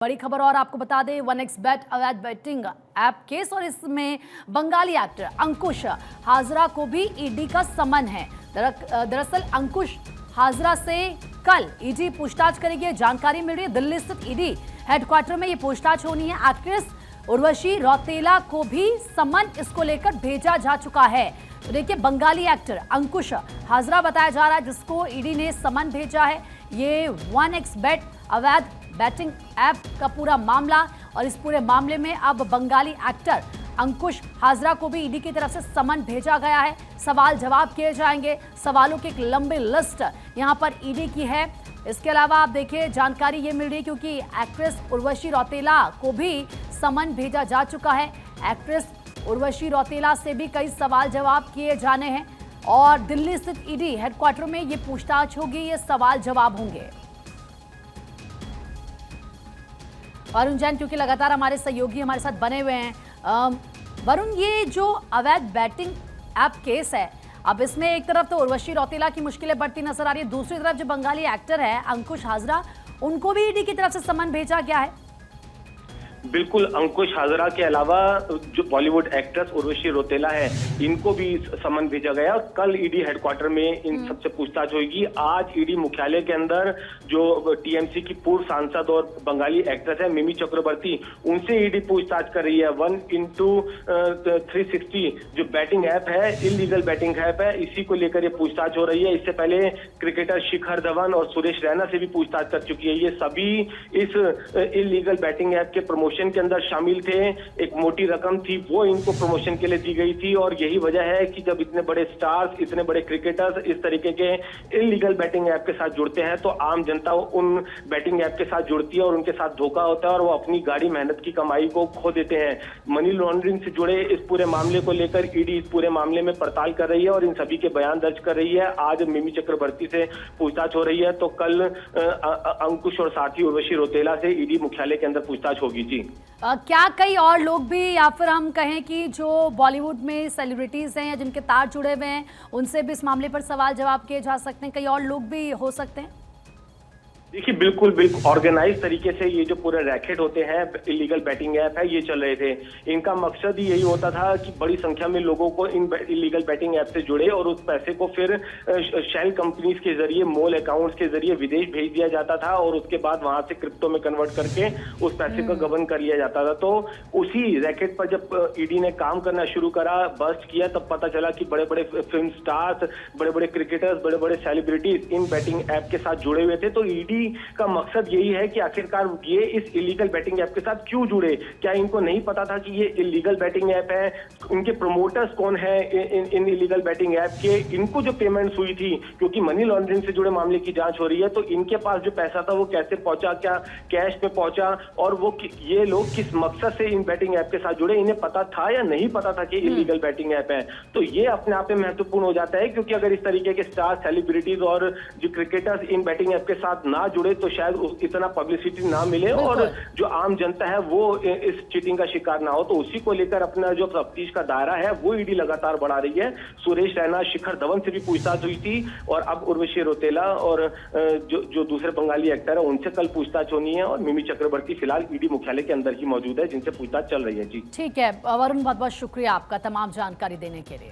बड़ी खबर और आपको बता दें 1xBet अवैध बेटिंग ऐप केस और इसमें बंगाली एक्टर अंकुश हाजरा को भी ईडी का समन है। दरअसल अंकुश हाजरा से कल ईडी पूछताछ करेगी, जानकारी मिल रही है। दिल्ली स्थित ईडी हेडक्वार्टर में ये पूछताछ होनी है। एक्ट्रेस उर्वशी रौतेला को भी समन इसको लेकर भेजा जा चुका है। तो देखिए, बंगाली एक्टर अंकुश हाजरा बताया जा रहा है जिसको ईडी ने समन भेजा है। ये 1xBet अवैध बैटिंग ऐप का पूरा मामला, और इस पूरे मामले में अब बंगाली एक्टर अंकुश हाजरा को भी ईडी की तरफ से समन भेजा गया है। सवाल जवाब किए जाएंगे। सवालों की एक लंबी लिस्ट यहां पर ईडी की है। इसके अलावा आप देखिए, जानकारी ये मिल रही है क्योंकि एक्ट्रेस उर्वशी रौतेला को भी समन भेजा जा चुका है। एक्ट्रेस उर्वशी रौतेला से भी कई सवाल जवाब किए जाने हैं और दिल्ली स्थित ईडी हेडक्वार्टर में ये पूछताछ होगी, ये सवाल जवाब होंगे। वरुण जैन क्योंकि लगातार हमारे सहयोगी हमारे साथ बने हुए हैं। वरुण, ये जो अवैध बैटिंग ऐप केस है, अब इसमें एक तरफ तो उर्वशी रौतेला की मुश्किलें बढ़ती नजर आ रही है, दूसरी तरफ जो बंगाली एक्टर है अंकुश हाजरा, उनको भी ईडी की तरफ से समन भेजा गया है। बिल्कुल, अंकुश हाजरा के अलावा जो बॉलीवुड एक्ट्रेस उर्वशी रौतेला है, इनको भी समन भेजा गया। कल ईडी हेडक्वार्टर में इन सबसे पूछताछ होगी। आज ईडी मुख्यालय के अंदर जो टीएमसी की पूर्व सांसद और बंगाली एक्ट्रेस है मिमी चक्रवर्ती, उनसे ईडी पूछताछ कर रही है। 1x360 जो बैटिंग ऐप है, इलीगल बैटिंग ऐप है, इसी को लेकर ये पूछताछ हो रही है। इससे पहले क्रिकेटर शिखर धवन और सुरेश रैना से भी पूछताछ कर चुकी है। ये सभी इस इलीगल बैटिंग ऐप के प्रमोशन के अंदर शामिल थे। एक मोटी रकम थी, वो इनको प्रमोशन के लिए दी गई थी, और यही वजह है कि जब इतने बड़े स्टार्स, इतने बड़े क्रिकेटर्स इस तरीके के इलीगल बैटिंग ऐप के साथ जुड़ते हैं तो आम जनता उन बैटिंग ऐप के साथ जुड़ती है और उनके साथ धोखा होता है और वो अपनी गाढ़ी मेहनत की कमाई को खो देते हैं। मनी लॉन्ड्रिंग से जुड़े इस पूरे मामले को लेकर ईडी इस पूरे मामले में पड़ताल कर रही है और इन सभी के बयान दर्ज कर रही है। आज मिमी चक्रवर्ती से पूछताछ हो रही है, तो कल अंकुश और साथी उर्वशी रौतेला से ईडी मुख्यालय के अंदर पूछताछ होगी। जी, क्या कई और लोग भी, या फिर हम कहें कि जो बॉलीवुड में सेलिब्रिटीज हैं या जिनके तार जुड़े हुए हैं, उनसे भी इस मामले पर सवाल जवाब किए जा सकते हैं? कई और लोग भी हो सकते हैं? देखिए, बिल्कुल ऑर्गेनाइज तरीके से ये जो पूरे रैकेट होते हैं, इलीगल बैटिंग ऐप है, ये चल रहे थे। इनका मकसद ही यही होता था कि बड़ी संख्या में लोगों को इन इलीगल बैटिंग ऐप से जुड़े और उस पैसे को फिर शेल कंपनीज के जरिए, मोल अकाउंट्स के जरिए विदेश भेज दिया जाता था और उसके बाद वहां से क्रिप्टो में कन्वर्ट करके उस पैसे का गबन कर लिया जाता था। तो उसी रैकेट पर जब ईडी ने काम करना शुरू करा, बस्ट किया, तब पता चला कि बड़े बड़े फिल्म स्टार्स, बड़े बड़े क्रिकेटर्स, बड़े बड़े सेलिब्रिटीज इन बैटिंग ऐप के साथ जुड़े हुए थे। तो ईडी का मकसद यही है कि आखिरकार ये इस इलीगल बैटिंग ऐप के साथ क्यों जुड़े। क्या इनको नहीं पता था कि ये इलीगल बैटिंग ऐप है? इनके प्रोमोटर्स कौन है इन इलीगल बैटिंग ऐप के? इनको जो पेमेंट्स हुई थी, क्योंकि मनी लॉन्ड्रिंग से जुड़े मामले की जांच हो रही है, तो इनके पास जो पैसा था वो कैसे पहुंचा, क्या कैश में पहुंचा, और वो ये लोग किस मकसद से इन बैटिंग ऐप के साथ जुड़े, इन्हें पता था या नहीं पता था कि इलीगल बैटिंग ऐप है? तो ये अपने आप में महत्वपूर्ण हो जाता है, क्योंकि अगर इस तरीके के स्टार, सेलिब्रिटीज और जो क्रिकेटर्स इन बैटिंग ऐप के साथ ना जुड़े तो शायद इतना पब्लिसिटी ना मिले और जो आम जनता है वो इस चीटिंग का शिकार ना हो। तो उसी को लेकर अपना जो तफ्तीश का दायरा है वो ईडी लगातार बढ़ा रही है। सुरेश रैना, शिखर धवन से भी पूछताछ हुई थी और अब उर्वशी रौतेला और जो दूसरे बंगाली एक्टर है उनसे कल पूछताछ होनी है। और मिमी चक्रवर्ती फिलहाल ईडी मुख्यालय के अंदर ही मौजूद है, जिनसे पूछताछ चल रही है। जी, ठीक है वरुण, बहुत बहुत शुक्रिया आपका तमाम जानकारी देने के लिए।